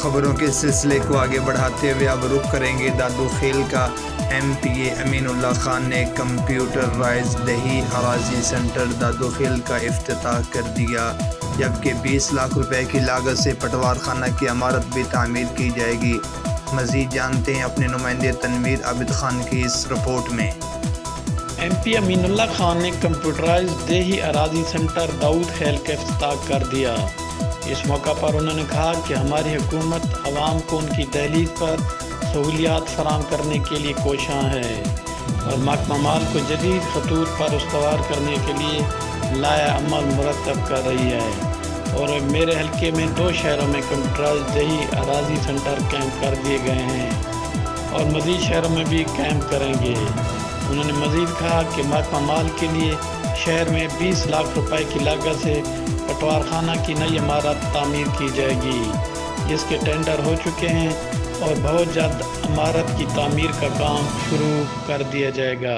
खबरों के सिलसिले को आगे बढ़ाते हुए अब रुख करेंगे दादू खेल का। MPA अमीनुल्लाह खान ने कंप्यूटराइज्ड दही अराजी सेंटर दादू खेल का इफ्तिताह कर दिया, जबकि 20 लाख रुपए की लागत से पटवार खाना की इमारत भी तामीर की जाएगी। मज़ीद जानते हैं अपने नुमाइंदे तनवीर आबिद खान की इस रिपोर्ट में। MP अमीनुल्लाह खान ने कंप्यूटराइज्ड देही अराजी सेंटर दाऊद खेल का इफ्तिताह कर दिया। इस मौका पर उन्होंने कहा कि हमारी हुकूमत आवाम को उनकी दहलीज पर सहूलियात फराहम करने के लिए कोशां है और महकमा माल को जदीद खतूत पर उस्तवार करने के लिए लाया अमल मुरतब कर रही है। और मेरे हल्के में 2 शहरों में कंप्यूटराइज्ड दही अराजी सेंटर कैंप कर दिए गए हैं और मज़ीद शहरों में भी कैंप करेंगे। उन्होंने मज़ीद कहा कि महकमा माल के लिए शहर में 20 लाख रुपए की लागत से पटवार खाना की नई इमारत तामीर की जाएगी, जिसके टेंडर हो चुके हैं और बहुत जल्द इमारत की तामीर का काम शुरू कर दिया जाएगा।